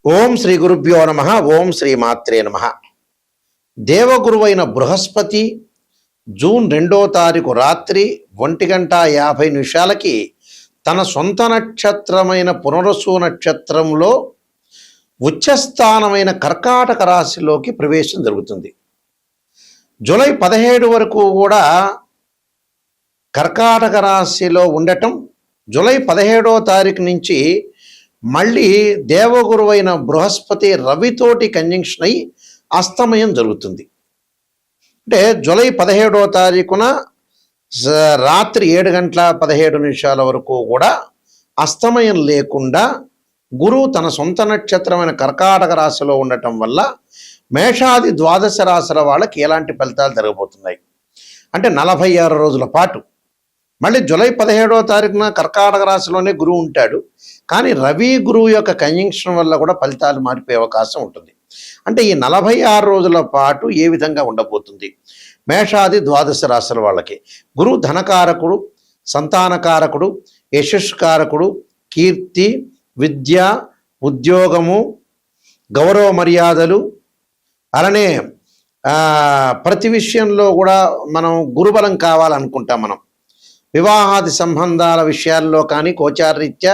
ఓం శ్రీ గురుభ్యో నమ. ఓం శ్రీ మాత్రే నమ. దేవగురువైన బృహస్పతి జూన్ 2వ తారీఖు రాత్రి 1:50 తన సొంత నక్షత్రమైన పునరసు నక్షత్రంలో ఉచ్చస్థానమైన కర్కాటక రాశిలోకి ప్రవేశం జరుగుతుంది. జూలై 17 వరకు కూడా కర్కాటక రాశిలో ఉండటం, జూలై 17వ తారీఖు నుంచి మళ్ళీ దేవగురువైన బృహస్పతి రవితోటి కంజంక్షన్ అయి అస్తమయం జరుగుతుంది. అంటే జూలై 17వ తారీఖున రాత్రి 7:17 వరకు కూడా అస్తమయం లేకుండా గురువు తన సొంత నక్షత్రమైన కర్కాటక రాశిలో ఉండటం వల్ల మేషాది ద్వాదశ రాశుల వాళ్ళకి ఎలాంటి ఫలితాలు జరగబోతున్నాయి అంటే 46 రోజుల పాటు. మళ్ళీ జూలై 17వ తారీఖున కర్కాటక రాశిలోనే గురువు ఉంటాడు, కానీ రవి గురువు యొక్క కంజంక్షన్ వల్ల కూడా ఫలితాలు మారిపోయే అవకాశం ఉంటుంది. అంటే ఈ 46 రోజుల పాటు ఏ విధంగా ఉండబోతుంది మేషాది ద్వాదశ రాశుల వాళ్ళకి? గురువు ధనకారకుడు, సంతానకారకుడు, యశస్కారకుడు, కీర్తి, విద్య, ఉద్యోగము, గౌరవ మర్యాదలు, అలానే ప్రతి విషయంలో కూడా మనం గురుబలం కావాలనుకుంటాం. మనం వివాహాది సంబంధాల విషయాల్లో కానీ గోచారరీత్యా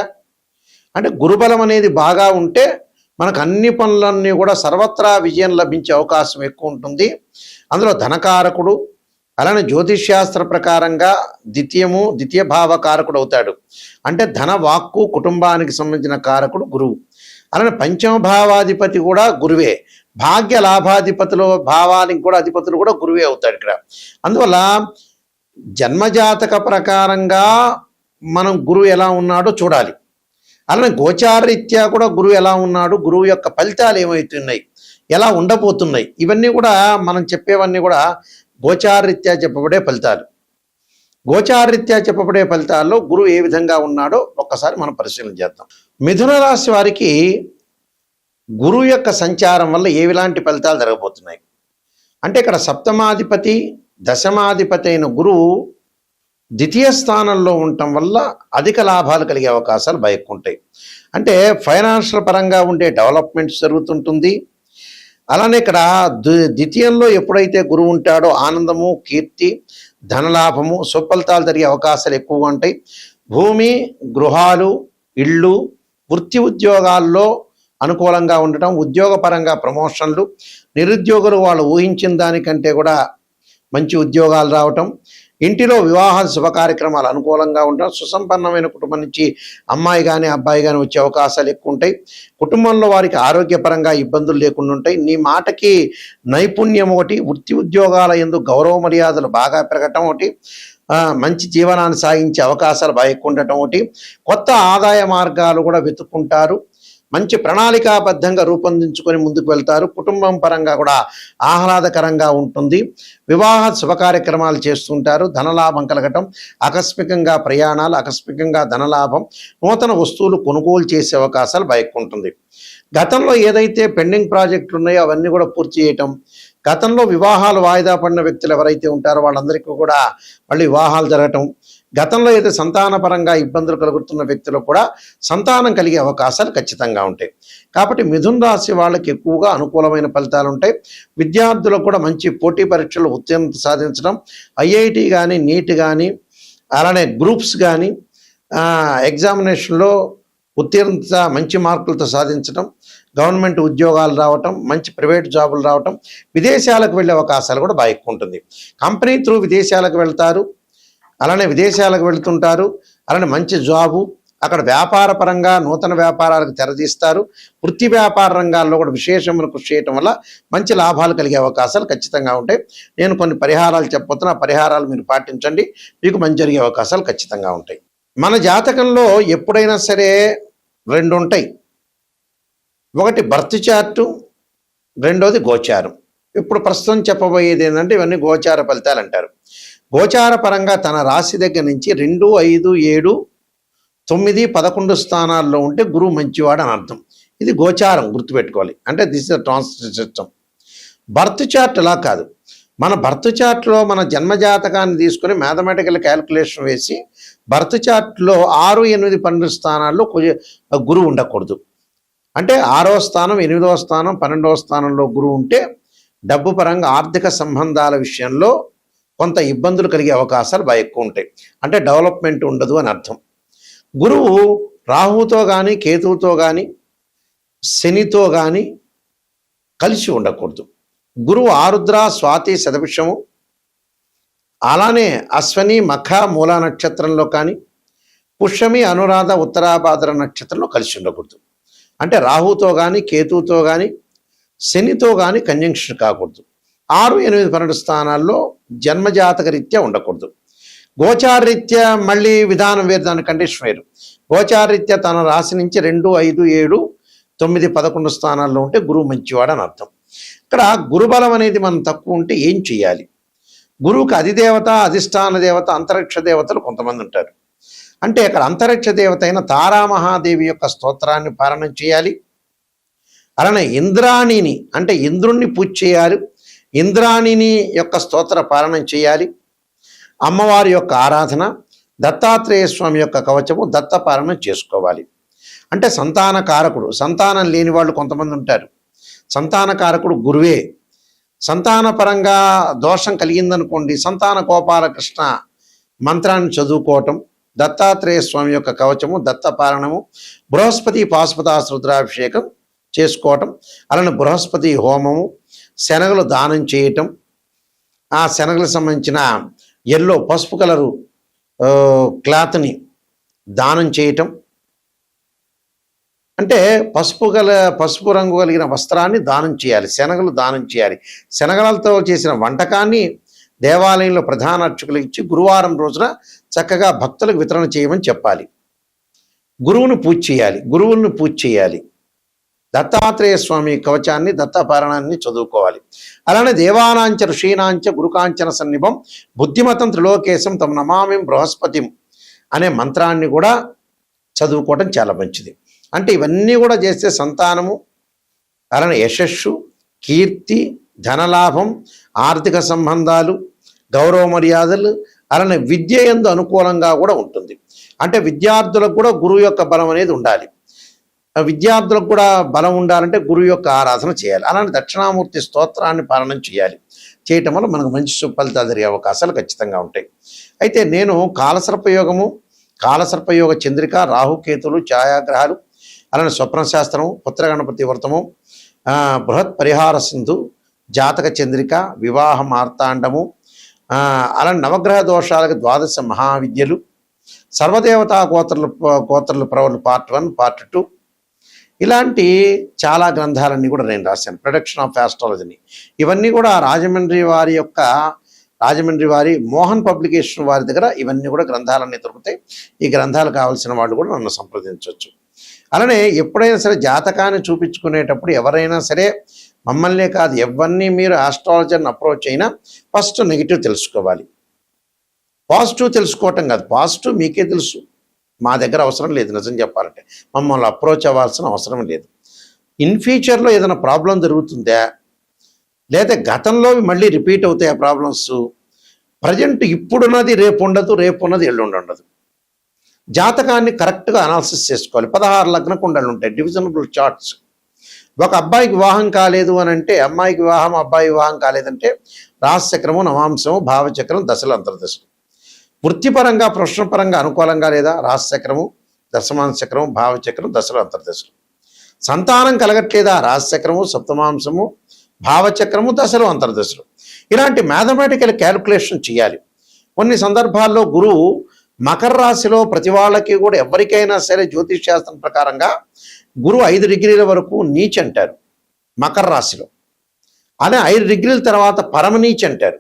అంటే గురుబలం అనేది బాగా ఉంటే మనకు అన్ని పనులన్నీ కూడా సర్వత్రా విజయం లభించే అవకాశం ఎక్కువ ఉంటుంది. అందులో ధనకారకుడు, అలానే జ్యోతిష్శాస్త్ర ప్రకారంగా ద్వితీయ భావకారకుడు అవుతాడు. అంటే ధన, వాక్కు, కుటుంబానికి సంబంధించిన కారకుడు గురువు. అలానే పంచమ భావాధిపతి కూడా గురువే. భాగ్య లాభాధిపతులు, భావానికి కూడా అధిపతులు కూడా గురువే అవుతాడు ఇక్కడ. అందువల్ల జన్మజాతక ప్రకారంగా మనం గురువు ఎలా ఉన్నాడో చూడాలి. అలానే గోచారరీత్యా కూడా గురువు ఎలా ఉన్నాడు, గురువు యొక్క ఫలితాలు ఏమవుతున్నాయి, ఎలా ఉండబోతున్నాయి, ఇవన్నీ కూడా మనం చెప్పేవన్నీ కూడా గోచారరీత్యా చెప్పబడే ఫలితాలు. గోచారరీత్యా చెప్పబడే ఫలితాల్లో గురువు ఏ విధంగా ఉన్నాడో ఒక్కసారి మనం పరిశీలన చేద్దాం. మిథున రాశి వారికి గురువు యొక్క సంచారం వల్ల ఏలాంటి ఫలితాలు జరగబోతున్నాయి అంటే ఇక్కడ సప్తమాధిపతి, దశమాధిపతి అయిన గురువు ద్వితీయ స్థానంలో ఉండటం వల్ల అధిక లాభాలు కలిగే అవకాశాలు ఎక్కుంటాయి. అంటే ఫైనాన్షియల్ పరంగా ఉండే డెవలప్మెంట్స్ జరుగుతుంటుంది. అలానే ఇక్కడ ద్వితీయంలో ఎప్పుడైతే గురువు ఉంటాడో ఆనందము, కీర్తి, ధనలాభము, సుఫలితాలు జరిగే అవకాశాలు ఎక్కువగా ఉంటాయి. భూమి, గృహాలు, ఇళ్ళు, వృత్తి ఉద్యోగాల్లో అనుకూలంగా ఉండటం, ఉద్యోగపరంగా ప్రమోషన్లు, నిరుద్యోగులు వాళ్ళు ఊహించిన దానికంటే కూడా మంచి ఉద్యోగాలు రావటం, ఇంటిలో వివాహ శుభ కార్యక్రమాలు అనుకూలంగా ఉండటం, సుసంపన్నమైన కుటుంబం నుంచి అమ్మాయి కానీ అబ్బాయి కానీ వచ్చే అవకాశాలు ఎక్కువ ఉంటాయి. కుటుంబంలో వారికి ఆరోగ్యపరంగా ఇబ్బందులు లేకుండా ఉంటాయి. నీ మాటకి నైపుణ్యం ఒకటి, వృత్తి ఉద్యోగాల యందు గౌరవ మర్యాదలు బాగా పెరగటం ఒకటి, మంచి జీవనాన్ని సాగించే అవకాశాలు బాగా ఎక్కువ ఉండటం ఒకటి, కొత్త ఆదాయ మార్గాలు కూడా వెతుక్కుంటారు, మంచి ప్రణాళికాబద్ధంగా రూపొందించుకొని ముందుకు వెళ్తారు. కుటుంబం పరంగా కూడా ఆహ్లాదకరంగా ఉంటుంది. వివాహ శుభ కార్యక్రమాలు చేస్తుంటారు. ధనలాభం కలగటం, ఆకస్మికంగా ప్రయాణాలు, ఆకస్మికంగా ధనలాభం, నూతన వస్తువులు కొనుగోలు చేసే అవకాశాలు ఎక్కువ ఉంటుంది. గతంలో ఏదైతే పెండింగ్ ప్రాజెక్టులు ఉన్నాయో అవన్నీ కూడా పూర్తి చేయటం, గతంలో వివాహాలు వాయిదా పడిన వ్యక్తులు ఎవరైతే ఉంటారో వాళ్ళందరికీ కూడా మళ్ళీ వివాహాలు జరగటం, గతంలో అయితే సంతానపరంగా ఇబ్బందులు కలుగుతున్న వ్యక్తులకు కూడా సంతానం కలిగే అవకాశాలు ఖచ్చితంగా ఉంటాయి. కాబట్టి మిథున రాశి వాళ్ళకి ఎక్కువగా అనుకూలమైన ఫలితాలు ఉంటాయి. విద్యార్థులకు కూడా మంచి పోటీ పరీక్షలు ఉత్తీర్ణత సాధించడం, ఐఐటి కానీ, నీట్ కానీ, అలానే గ్రూప్స్ కానీ ఎగ్జామినేషన్లో ఉత్తీర్ణత మంచి మార్కులతో సాధించడం, గవర్నమెంట్ ఉద్యోగాలు రావటం, మంచి ప్రైవేట్ జాబులు రావటం, విదేశాలకు వెళ్ళే అవకాశాలు కూడా బాగా ఎక్కువ ఉంటుంది. కంపెనీ త్రూ విదేశాలకు వెళ్తారు, అలానే విదేశాలకు వెళుతుంటారు. అలానే మంచి జాబు, అక్కడ వ్యాపార పరంగా నూతన వ్యాపారాలకు తెరదీస్తారు. వృత్తి వ్యాపార రంగాల్లో కూడా విశేషమైన కృషి చేయటం వల్ల మంచి లాభాలు కలిగే అవకాశాలు ఖచ్చితంగా ఉంటాయి. నేను కొన్ని పరిహారాలు చెప్పబోతున్నా, ఆ పరిహారాలు మీరు పాటించండి, మీకు మంచి జరిగే అవకాశాలు ఖచ్చితంగా ఉంటాయి. మన జాతకంలో ఎప్పుడైనా సరే 2 ఉంటాయి. ఒకటి బర్త్ చార్టు, రెండోది గోచారం. ఇప్పుడు ప్రస్తుతం చెప్పబోయేది ఏంటంటే ఇవన్నీ గోచార ఫలితాలు అంటారు. గోచార పరంగా తన రాశి దగ్గర నుంచి 2, 5, 7, 9, 11 స్థానాల్లో ఉంటే గురువు మంచివాడు అని అర్థం. ఇది గోచారం, గుర్తుపెట్టుకోవాలి. అంటే this is the translation system. Birth chart అలా కాదు. మన బర్త్ చార్ట్లో మన జన్మజాతకాన్ని తీసుకుని మ్యాథమెటికల్ క్యాలిక్యులేషన్ వేసి బర్త్ చార్ట్లో 6, 8, 12 స్థానాల్లో గురువు ఉండకూడదు. అంటే 6వ స్థానం, 8వ స్థానం, 12వ స్థానంలో గురువు ఉంటే డబ్బు పరంగా ఆర్థిక సంబంధాల విషయంలో కొంత ఇబ్బందులు కలిగే అవకాశాలు బాగా ఎక్కువ ఉంటాయి. అంటే డెవలప్మెంట్ ఉండదు అని అర్థం. గురువు రాహుతో కానీ, కేతువుతో కానీ, శనితో కానీ కలిసి ఉండకూడదు. గురువు ఆరుద్ర, స్వాతి, శతభిషము, అలానే అశ్వని, మఖ, మూలా నక్షత్రంలో కానీ, పుష్యమి, అనురాధ, ఉత్తరాభాద్ర నక్షత్రంలో కలిసి ఉండకూడదు. అంటే రాహుతో కానీ, కేతువుతో కానీ, శనితో కానీ కంజంక్షన్ కాకూడదు. 6, 8, 12 స్థానాల్లో జన్మజాతక రీత్యా ఉండకూడదు. గోచారరీత్యా మళ్ళీ విధానం వేరు, దాని కండిషన్ వేరు. గోచారరీత్యా తన రాశి నుంచి 2, 5, 7, 9, 11 స్థానాల్లో ఉంటే గురువు మంచివాడు అని అర్థం. ఇక్కడ గురుబలం అనేది మనం తక్కువ ఉంటే ఏం చేయాలి? గురువుకి అధిదేవత, అధిష్టాన దేవత, అంతరిక్ష దేవతలు కొంతమంది ఉంటారు. అంటే అక్కడ అంతరిక్ష దేవత అయిన తారామహాదేవి యొక్క స్తోత్రాన్ని పారాయణం చేయాలి. అలానే ఇంద్రాణిని అంటే ఇంద్రుణ్ణి పూజ చేయాలి. ఇంద్రాణిని యొక్క స్తోత్ర పారాయణం చేయాలి. అమ్మవారి యొక్క ఆరాధన, దత్తాత్రేయ స్వామి యొక్క కవచము, దత్త పారాయణం చేసుకోవాలి. అంటే సంతాన కారకుడు, సంతానం లేని వాళ్ళు కొంతమంది ఉంటారు. సంతాన కారకుడు గురువే. సంతాన పరంగా దోషం కలిగిందనుకోండి, సంతాన గోపాలకృష్ణ మంత్రాన్ని చదువుకోవటం, దత్తాత్రేయ స్వామి యొక్క కవచము, దత్త పారాయణము, బృహస్పతి పాశుపతాస్త్ర రుద్రాభిషేకం చేసుకోవటం, అలానే బృహస్పతి హోమము, శనగలు దానం చేయటం, ఆ శనగలకు సంబంధించిన ఎల్లో పసుపు కలరు క్లాత్ని దానం చేయటం, అంటే పసుపు రంగు కలిగిన వస్త్రాన్ని దానం చేయాలి, శనగలు దానం చేయాలి. శనగలతో చేసిన వంటకాన్ని దేవాలయంలో ప్రధాన అర్చకులకు ఇచ్చి గురువారం రోజున చక్కగా భక్తులకు వితరణ చేయమని చెప్పాలి. గురువుని పూజ చేయాలి. దత్తాత్రేయ స్వామి కవచాన్ని, దత్తపారాయణాన్ని చదువుకోవాలి. అలానే దేవానాంచ ఋషీనాంచ గురుకాంచన సన్నిభం బుద్ధిమతం త్రిలోకేశం తమ నమామిం బృహస్పతిం అనే మంత్రాన్ని కూడా చదువుకోవటం చాలా మంచిది. అంటే ఇవన్నీ కూడా చేస్తే సంతానము, అలానే యశస్సు, కీర్తి, ధనలాభం, ఆర్థిక సంబంధాలు, గౌరవ మర్యాదలు, అలానే విద్య యందు అనుకూలంగా కూడా ఉంటుంది. అంటే విద్యార్థులకు కూడా గురువు యొక్క బలం అనేది ఉండాలి. విద్యార్థులకు కూడా బలం ఉండాలంటే గురువు యొక్క ఆరాధన చేయాలి. అలానే దక్షిణామూర్తి స్తోత్రాన్ని పాలన చేయాలి. చేయటం వల్ల మనకు మంచి ఫలితాలు జరిగే అవకాశాలు ఖచ్చితంగా ఉంటాయి. అయితే నేను కాలసర్పయోగ చంద్రిక, రాహుకేతులు, ఛాయాగ్రహాలు, అలానే స్వప్నశాస్త్రము, పుత్రగణపతి వ్రతము, బృహత్ పరిహార సింధు, జాతక చంద్రిక, వివాహ మార్తాండము, అలానే నవగ్రహ దోషాలకు 12 మహావిద్యలు, సర్వదేవతా గోత్రల ప్రవలు పార్ట్ 1, పార్ట్ 2, ఇలాంటి చాలా గ్రంథాలన్నీ కూడా నేను రాశాను. ప్రొడక్షన్ ఆఫ్ ఆస్ట్రాలజీని ఇవన్నీ కూడా రాజమండ్రి వారి మోహన్ పబ్లికేషన్ వారి దగ్గర ఇవన్నీ కూడా గ్రంథాలన్నీ దొరుకుతాయి. ఈ గ్రంథాలు కావాల్సిన వాళ్ళు కూడా నన్ను సంప్రదించవచ్చు. అలానే ఎప్పుడైనా సరే జాతకాన్ని చూపించుకునేటప్పుడు ఎవరైనా సరే మమ్మల్నే కాదు ఎవరిని మీరు ఆస్ట్రాలజర్ని అప్రోచ్ అయినా ఫస్ట్ నెగిటివ్ తెలుసుకోవాలి. పాజిటివ్ తెలుసుకోవటం కాదు, పాజిటివ్ మీకే తెలుసు, మా దగ్గర అవసరం లేదు. నిజం చెప్పాలంటే మమ్మల్ని అప్రోచ్ అవ్వాల్సిన అవసరం లేదు. ఇన్ ఫ్యూచర్లో ఏదైనా ప్రాబ్లం జరుగుతుందా, లేదా గతంలో మళ్ళీ రిపీట్ అవుతాయి ఆ ప్రాబ్లమ్స్, ప్రజెంట్ ఇప్పుడున్నది రేపు ఉండదు, రేపు ఉన్నది ఎల్లుండి ఉండదు. జాతకాన్ని కరెక్ట్గా అనాలిసిస్ చేసుకోవాలి. 16 లగ్న కుండలు ఉంటాయి, డివిజనబుల్ చార్ట్స్. ఒక అబ్బాయికి వివాహం కాలేదు అని అంటే, అమ్మాయికి వివాహం, అబ్బాయి వివాహం కాలేదంటే రాశిచక్రము, నవాంశము, భావచక్రం, దశలు, అంతర్దశలు. వృత్తిపరంగా, ప్రశ్నపరంగా అనుకూలంగా లేదా రాశిచక్రము, దశమాంశచక్రము, భావచక్రం, దశలు, అంతర్దశలు. సంతానం కలగట్లేదా రాశిచక్రము, సప్తమాంశము, భావచక్రము, దశలు, అంతర్దశలు. ఇలాంటి మ్యాథమెటికల్ క్యాలిక్యులేషన్ చేయాలి. కొన్ని సందర్భాల్లో గురువు మకర రాశిలో ప్రతి వాళ్ళకి కూడా ఎవరికైనా సరే జ్యోతిష్ శాస్త్రం ప్రకారంగా గురువు 5 డిగ్రీల వరకు నీచ్ అంటారు మకర రాశిలో. అదే 5 డిగ్రీల తర్వాత పరమనీచ్ అంటారు.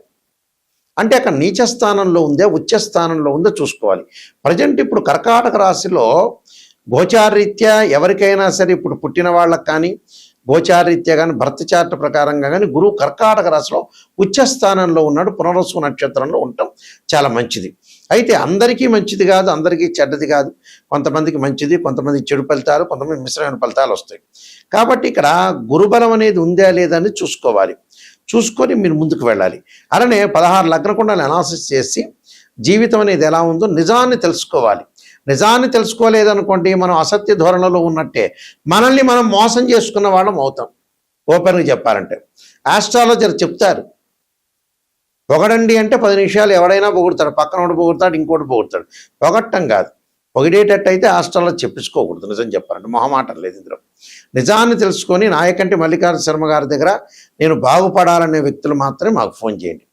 అంటే అక్కడ నీచ స్థానంలో ఉందే, ఉచ్చ స్థానంలో ఉందో చూసుకోవాలి. ప్రజెంట్ ఇప్పుడు కర్కాటక రాశిలో గోచారరీత్యా ఎవరికైనా సరే ఇప్పుడు పుట్టిన వాళ్ళకి కానీ, గోచారరీత్యా కానీ, భర్త చార్ట్ ప్రకారంగా కానీ గురువు కర్కాటక రాశిలో ఉచ్చ స్థానంలో ఉన్నాడు. పునర్వసు నక్షత్రంలో ఉండటం చాలా మంచిది. అయితే అందరికీ మంచిది కాదు, అందరికీ చెడ్డది కాదు. కొంతమందికి మంచిది, కొంతమందికి చెడు ఫలితాలు, కొంతమంది మిశ్రమైన ఫలితాలు వస్తాయి. కాబట్టి ఇక్కడ గురుబలం అనేది ఉందా లేదా అని చూసుకోవాలి. చూసుకొని మీరు ముందుకు వెళ్ళాలి. అలానే 16 లగ్న కుండలు అనాలిసిస్ చేసి జీవితం అనేది ఎలా ఉందో నిజాన్ని తెలుసుకోవాలి. నిజాన్ని తెలుసుకోలేదనుకోండి, మనం అసత్య ధోరణిలో ఉన్నట్టే, మనల్ని మనం మోసం చేసుకున్న వాళ్ళం అవుతాం. ఓపెన్గా చెప్పాలంటే ఆస్ట్రాలజర్ చెప్తారు, పొగడండి అంటే 10 నిమిషాలు ఎవడైనా పొగుడతాడు, పక్కన ఒకటి పొగుడతాడు, ఇంకోటి పొగుడతాడు. పొగట్టం కాదు, పొగిడేటట్టయితే ఆస్ట్రాలజీ చెప్పించుకోకూడదు. నిజం చెప్పాలంటే మొహమాటం లేదు ఇందులో. నిజాన్ని తెలుసుకొని నాయకంటి మల్లికార్జున శర్మ గారి దగ్గర నేను బాగుపడాలనే వ్యక్తులు మాత్రమే మాకు ఫోన్ చేయండి.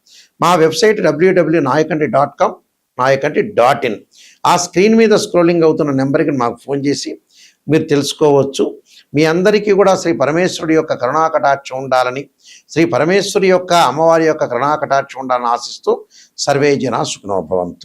మా వెబ్సైట్ www.nayakanti.com, nayakanti.in. ఆ స్క్రీన్ మీద స్క్రోలింగ్ అవుతున్న నెంబర్కి మాకు ఫోన్ చేసి మీరు తెలుసుకోవచ్చు. మీ అందరికీ కూడా శ్రీ పరమేశ్వరుడి యొక్క కరుణాకటాక్షం ఉండాలని, శ్రీ పరమేశ్వరి యొక్క అమ్మవారి యొక్క కరుణాకటాక్షం ఉండాలని ఆశిస్తూ సర్వే జనా సుఖినో భవంతు.